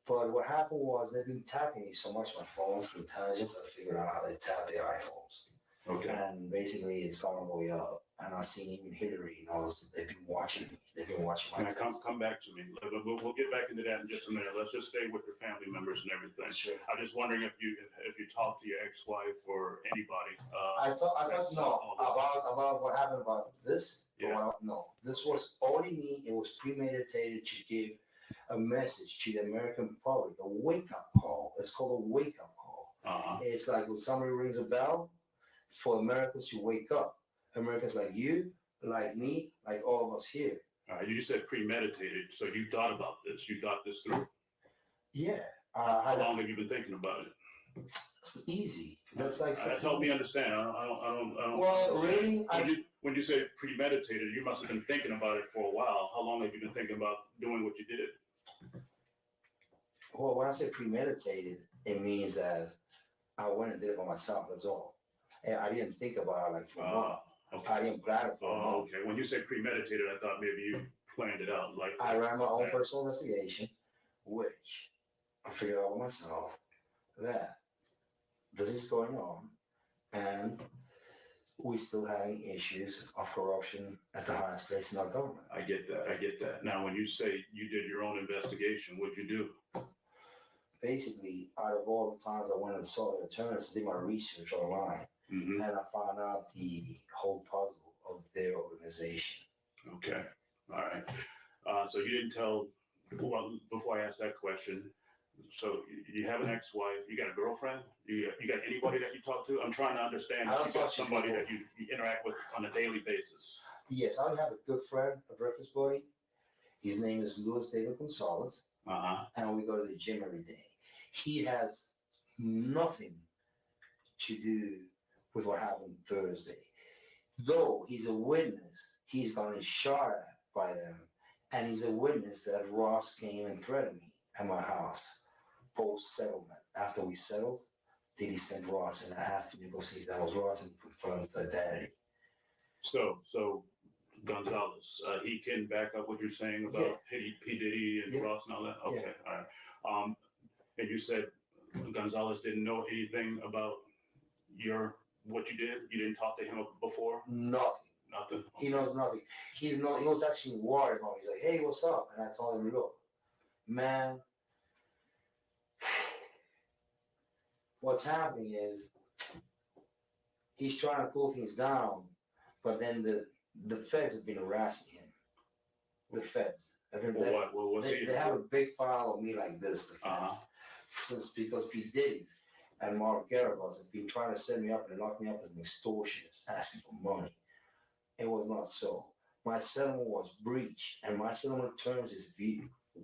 But what happened was they've been tapping me so much on my phone through intelligence. I figured out how they tap their iPhones. Okay. And basically, it's gone all the way up. And I've seen even Hillary, they've been watching me. They've been watching my. Come back to me. We'll get back into that in just a minute. Let's just stay with your family members and everything. Sure. I'm just wondering if you talked to your ex-wife or anybody. I thought no about what happened about this. Yeah. No, this was only me. It was premeditated to give a message to the American public, a wake-up call. It's called a wake-up call. It's like when somebody rings a bell for Americans to wake up. Americans like you, like me, like all of us here. You said premeditated, so you thought about this. You thought this through? Yeah. How long have you been thinking about it? It's easy. That's like. That's helped me understand. I don't. Well, really, when you say premeditated, you must have been thinking about it for a while. How long have you been thinking about doing what you did? Well, when I say premeditated, it means that I went and did it by myself. That's all. And I didn't think about it like for a month. Okay. I didn't plan it for a month. Okay. When you say premeditated, I thought maybe you planned it out. Like I ran my own personal investigation, which I figured out myself that this is going on, and we're still having issues of corruption at the highest place in our government. I get that. Now, when you say you did your own investigation, what'd you do? Basically, out of all the times I went and saw the attorneys, did my research online, and I found out the whole puzzle of their organization. Okay. All right. So you didn't tell, well, before I ask that question, So you have an ex-wife, you got a girlfriend, you got anybody that you talk to? I'm trying to understand I if don't you got talk to somebody people. that you interact with on a daily basis. Yes, I have a good friend, a breakfast buddy. His name is Luis David Gonzalez, Uh-huh. and we go to the gym every day. He has nothing to do with what happened Thursday. Though he's a witness, he's gotten shot at by them, and he's a witness that Ross came and threatened me at my house post settlement. After we settled, Diddy sent Ross, and I asked him to go see if that was Ross and confirm his identity. So Gonzalez, he can back up what you're saying about Yeah. P. Diddy and Yeah. Ross and all that? Yeah. Okay, all right. And you said Gonzalez didn't know anything about what you did? You didn't talk to him before? Nothing. Nothing? He knows nothing. He was actually worried about me. He's like, hey, what's up? And I told him, look, man, what's happening is he's trying to cool things down, but then the feds have been harassing him. The feds. They have a big file of me like this, the feds. Since because P. Diddy and Mark Garagos have been trying to set me up and lock me up as an extortionist, asking for money. It was not so. My settlement was breached, and my settlement terms is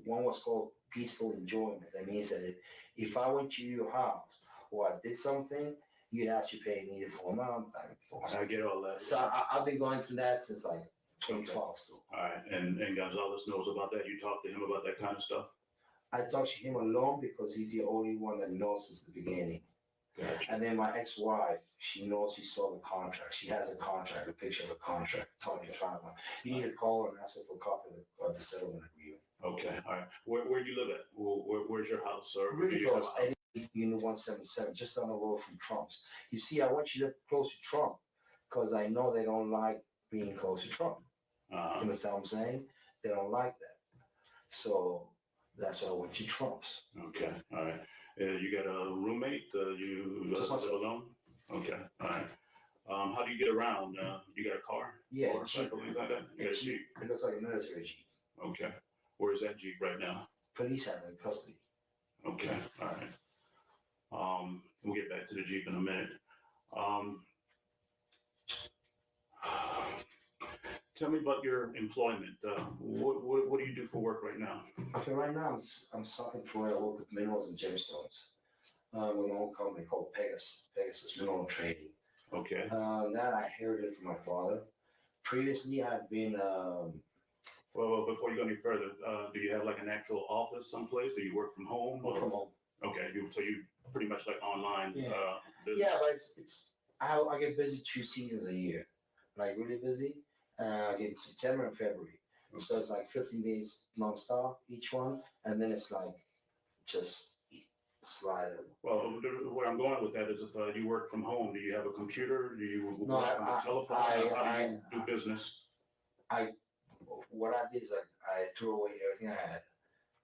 one was called peaceful enjoyment. That means that if I went to your house or I did something, you'd actually pay me the full amount back. I get all that. So I've been going through that since like 2012. So. All right, and Gonzalez knows about that. You talk to him about that kind of stuff. I talk to him alone because he's the only one that knows since the beginning. Gotcha. And then my ex-wife, she knows she saw the contract. She has a contract, a picture of the contract. Talking to Trump. You need to call her and ask her for a copy of the settlement agreement. Okay, all right. Where do you live at? Where's your house? Or Really close. Unit 177, just down the road from Trump's. You see, I want you to live close to Trump because I know they don't like being close to Trump. You understand what I'm saying? They don't like that. So that's why I went to Trump's. Okay, all right. You got a roommate? You live alone? Okay, all right. How do you get around? You got a car? Yeah, motorcycle, things like that? You got a Jeep? It looks like a military Jeep. Okay. Where's that Jeep right now? Police have it in custody. Okay, all right. We'll get back to the Jeep in a minute. Tell me about your employment. What do you do for work right now? Okay, right now I'm self-employed. I work with minerals and gemstones. With my own company called Pegasus Mineral Trading. Okay. That I inherited from my father. Previously, I've been. Well, before you go any further, do you have like an actual office someplace? Do you work from home? Work from home. Okay, so you pretty much like online. Yeah, business. yeah, but I get busy 2 seasons a year, like really busy. I get September and February. Okay. So it's like 15 days nonstop each one, and then it's like just slide it. Well, where I'm going with that is if you work from home, do you have a computer? Do you work on a telephone? How do you do business? What I did is I threw away everything I had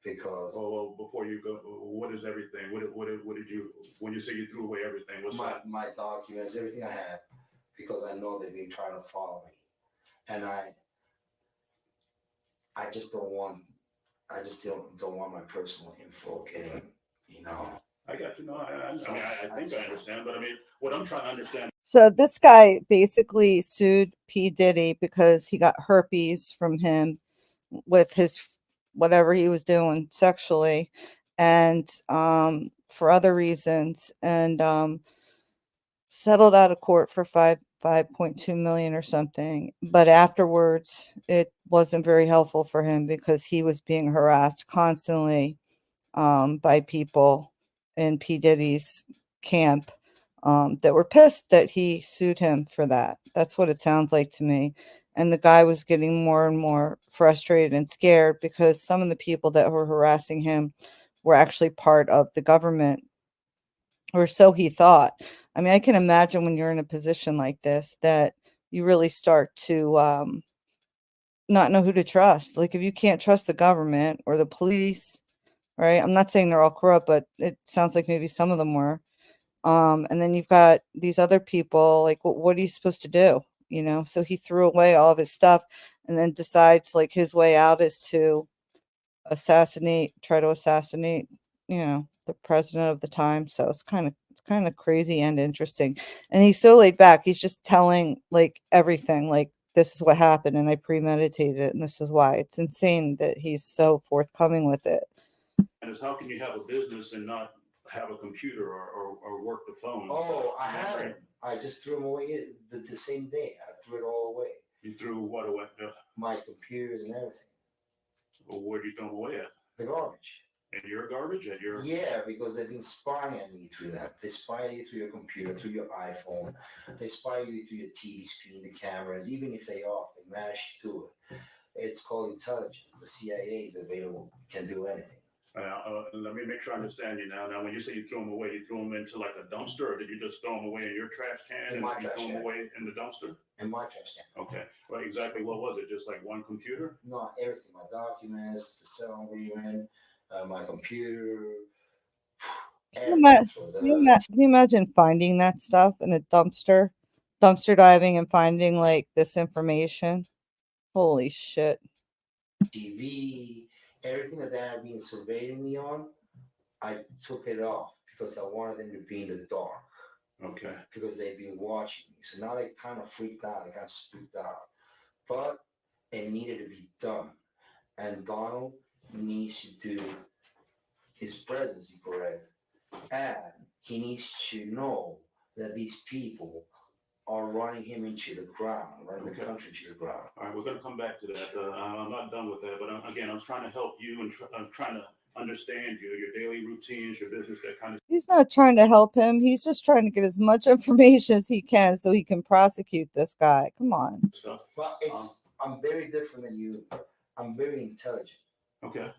because. Well, before you go, what is everything? What did you, when you say you threw away everything, what's that? My documents, everything I had, because I know they've been trying to follow me. And I just don't want my personal info getting, I got you. No, I think I understand, but I mean, what I'm trying to understand. So this guy basically sued P. Diddy because he got herpes from him with his whatever he was doing sexually and for other reasons, and settled out of court for 5.2 million or something. But afterwards, it wasn't very helpful for him because he was being harassed constantly by people in P. Diddy's camp that were pissed that he sued him for that. That's what it sounds like to me. And the guy was getting more and more frustrated and scared because some of the people that were harassing him were actually part of the government, or so he thought. I mean, I can imagine when you're in a position like this that you really start to not know who to trust. Like if you can't trust the government or the police, right? I'm not saying they're all corrupt, but it sounds like maybe some of them were. And then you've got these other people, like, what are you supposed to do? So he threw away all of his stuff and then decides like his way out is to try to assassinate, the president of the time. So it's kind of crazy and interesting. And he's so laid back. He's just telling like everything, like this is what happened and I premeditated it and this is why. It's insane that he's so forthcoming with it. And is how can you have a business and not have a computer or work the phone? Oh, I had it. I just threw them away the same day. I threw it all away. You threw what away? My computers and everything. Well, where do you throw them away at? The garbage. And your garbage at your? Yeah, because they've been spying on me through that. They spy you through your computer, through your iPhone. They spy you through your TV screen, the cameras. Even if they off, they manage to do it. It's called intelligence. The CIA is available. Can do anything. Let me make sure I understand you now. Now, when you say you threw them away, you threw them into like a dumpster, or did you just throw them away in your trash can In my and trash throw them can. away in the dumpster? In my trash can. Okay. Well, exactly what was it? Just like one computer? No, everything. My documents, the cell agreement, my computer. Can you imagine finding that stuff in a dumpster diving and finding like this information? Holy shit. TV, everything that they had been surveilling me on, I took it off because I wanted them to be in the dark. Okay. Because they've been watching me. So now they kind of freaked out. They got spooked out. But it needed to be done. And Donald needs to do his presidency correct. And he needs to know that these people are running him into the ground, running the country into the ground. All right, we're going to come back to that. I'm not done with that, but again, I'm trying to help you and I'm trying to understand you, your daily routines, your business, that kind of. He's not trying to help him. He's just trying to get as much information as he can so he can prosecute this guy. Come on. Stuff. Well, I'm very different than you. I'm very intelligent. Okay.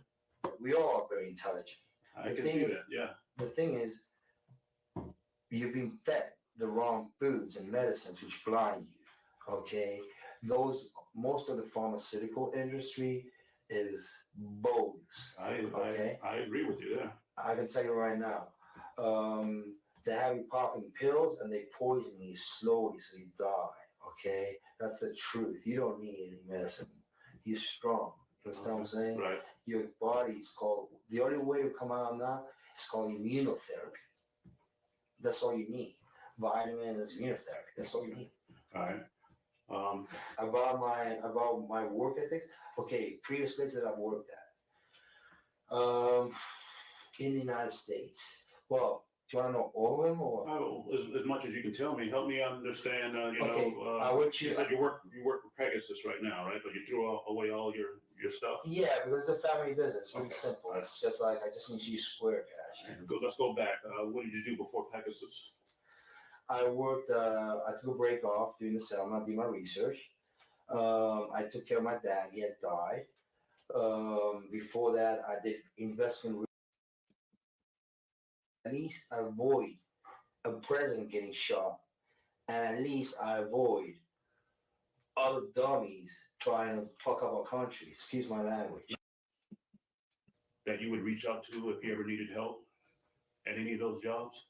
We all are very intelligent. I can see that, yeah. The thing is, you've been fed the wrong foods and medicines which blind you. Okay, most of the pharmaceutical industry is bogus. I agree with you there. I can tell you right now, they have you popping pills and they poison you slowly so you die. Okay, that's the truth. You don't need any medicine. You're strong. You understand what I'm saying? Right. Your body is called, the only way to come out now is called immunotherapy. That's all you need. Vitamins, immunotherapy. That's all you need. All right. About my work ethics. Okay, previous places that I've worked at. In the United States. Well, do you want to know all of them or? As much as you can tell me, help me understand. You said you work for Pegasus right now, right? But you threw away all your stuff. Yeah, because it's a family business. It's really simple. It's just like I just need to use Square Cash. Let's go back. What did you do before Pegasus? I worked. I took a break off during the summer. I did my research. I took care of my dad. He had died. Before that, I did investment. At least avoid a president getting shot, and at least I avoid other dummies trying to fuck up our country. Excuse my language. That you would reach out to if you ever needed help at any of those jobs?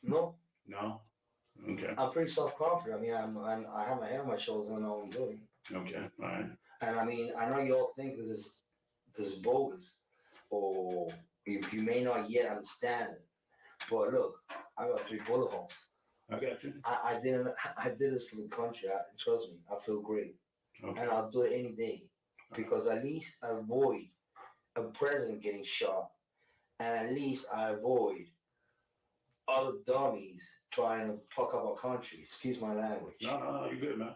No. No? Okay. I'm pretty self-confident. I mean, I have my head on my shoulders and I know what I'm doing. Okay, all right. And I mean, I know you all think this is bogus, or you may not yet understand it. But look, I got 3 bullet holes. I got you. I did this for the country. Trust me, I feel great. Okay. And I'll do it any day. Because at least I avoid a president getting shot. And at least I avoid other dummies trying to fuck up our country. Excuse my language. No, you're good, man.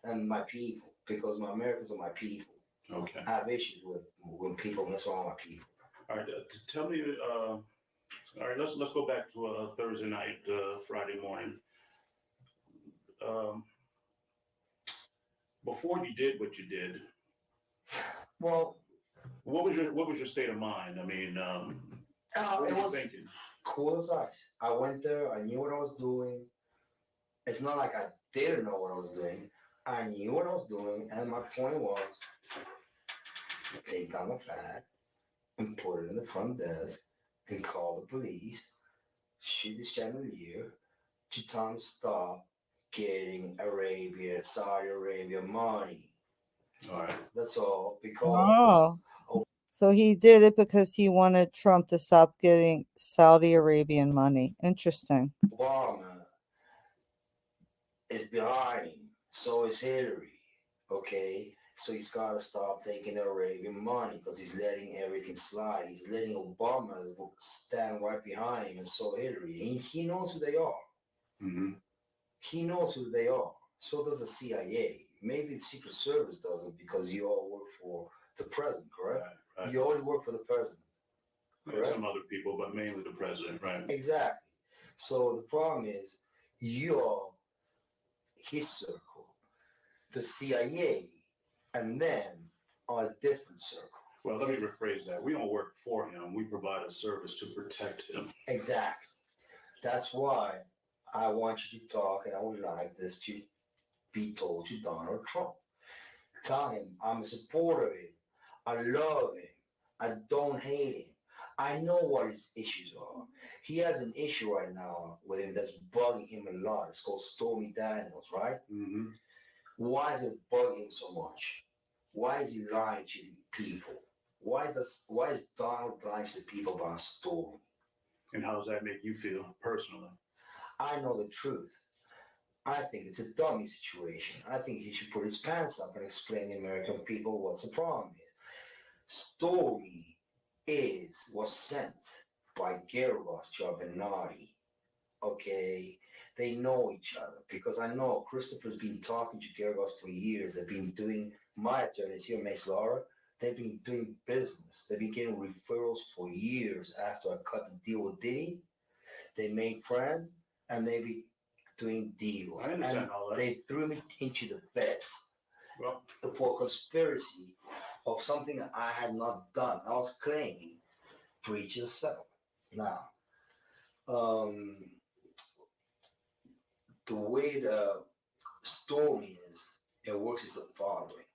And my people. Because my Americans are my people. Okay. I have issues with people, and that's all my people. All right, tell me, all right, let's go back to a Thursday night, Friday morning. Before you did what you did, well, what was your state of mind? I mean, what were you thinking? Cool as ice. I went there. I knew what I was doing. It's not like I didn't know what I was doing. I knew what I was doing, and my point was, take down the flag and put it in the front desk and call the police, shoot the chandelier to tell them to stop getting Saudi Arabia money. All right. That's all. Because So he did it because he wanted Trump to stop getting Saudi Arabian money. Interesting. Obama is behind him. So is Hillary. Okay? So he's got to stop taking the Arabian money because he's letting everything slide. He's letting Obama stand right behind him, and so Hillary. He knows who they are. Mm-hmm. He knows who they are. So does the CIA. Maybe the Secret Service doesn't because you all work for the president, correct? Right. You only work for the president. Correct? Some other people, but mainly the president, right? Exactly. So the problem is you're his circle, the CIA, and then are a different circle. Well, let me rephrase that. We don't work for him. We provide a service to protect him. Exactly. That's why I want you to talk, and I would like this to be told to Donald Trump. Tell him I'm a supporter of him. I love him. I don't hate him. I know what his issues are. He has an issue right now with him that's bugging him a lot. It's called Stormy Daniels, right? Mm-hmm. Why is it bugging him so much? Why is he lying to the people? Why is Donald lying to the people about Stormy? And how does that make you feel personally? I know the truth. I think it's a dummy situation. I think he should put his pants up and explain to the American people what's the problem is. Stormy was sent by Gervas Jabinati. Okay? They know each other because I know Christopher's been talking to Gervas for years. They've been doing, my attorneys here, Mace Laura, they've been doing business. They've been getting referrals for years after I cut the deal with Diddy. They made friends and they be doing deals. I understand all that. They threw me into the feds for conspiracy of something that I had not done. I was claiming breach of settlement. Now, the way the story is, it works as the following.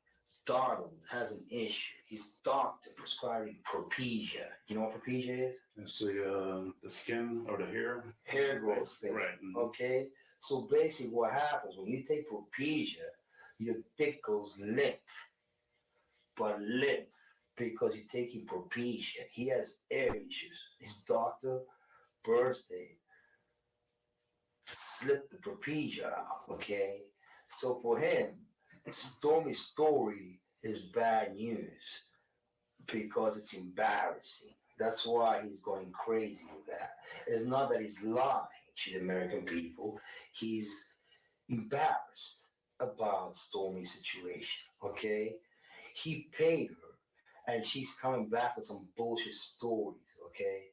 Donald has an issue. His doctor prescribing Propecia. You know what Propecia is? It's the skin or the hair? Hair growth thing. Right. Mm-hmm. Okay? So basically what happens when you take Propecia, your dick goes limp. But limp because you're taking Propecia. He has air issues. His doctor, birthday, slipped the Propecia out, okay? So for him, Stormy's story is bad news because it's embarrassing. That's why he's going crazy with that. It's not that he's lying to the American people. He's embarrassed about Stormy's situation, okay? He paid her, and she's coming back with some bullshit stories, okay?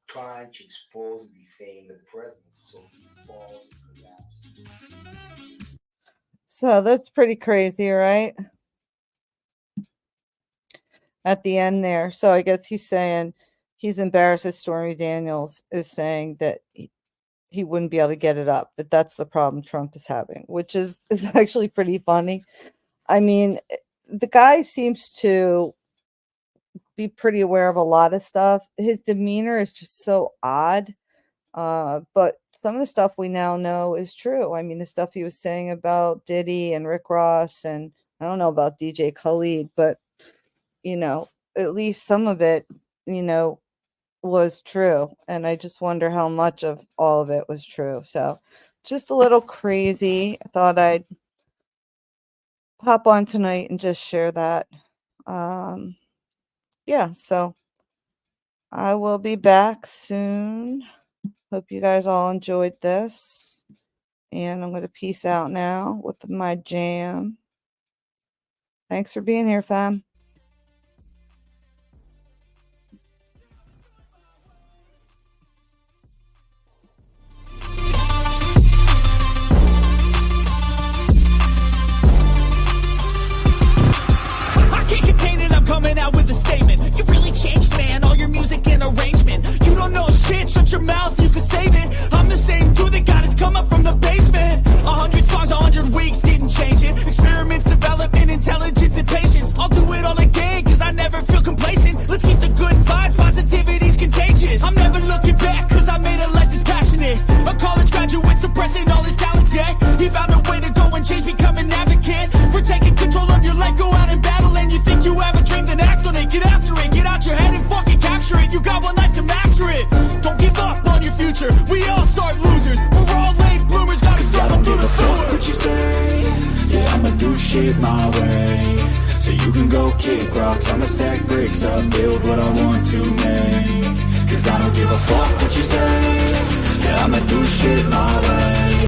Trying to expose and defame the president so he falls and collapses. So that's pretty crazy, right? At the end there. So I guess he's saying he's embarrassed that Stormy Daniels is saying that he wouldn't be able to get it up, that that's the problem Trump is having, which is actually pretty funny. I mean, the guy seems to be pretty aware of a lot of stuff. His demeanor is just so odd. But some of the stuff we now know is true. I mean, the stuff he was saying about Diddy and Rick Ross, and I don't know about DJ Khaled, but, you know, at least some of it, you know, was true. And I just wonder how much of all of it was true. So just a little crazy. I thought I'd pop on tonight and just share that. Yeah, so I will be back soon. Hope you guys all enjoyed this. And I'm going to peace out now with my jam. Thanks for being here, fam. Coming out with a statement. You really changed, man. All your music and arrangement. You don't know shit. Shut your mouth. You can save it. I'm the same dude that got his come up from the basement. 100 songs, 100 weeks didn't change it. Experiments, development, intelligence, and patience. I'll do it all. shit my way. So you can go kick rocks, I'ma stack bricks up, build what I want to make. Cause I don't give a fuck what you say, yeah, I'ma do shit my way.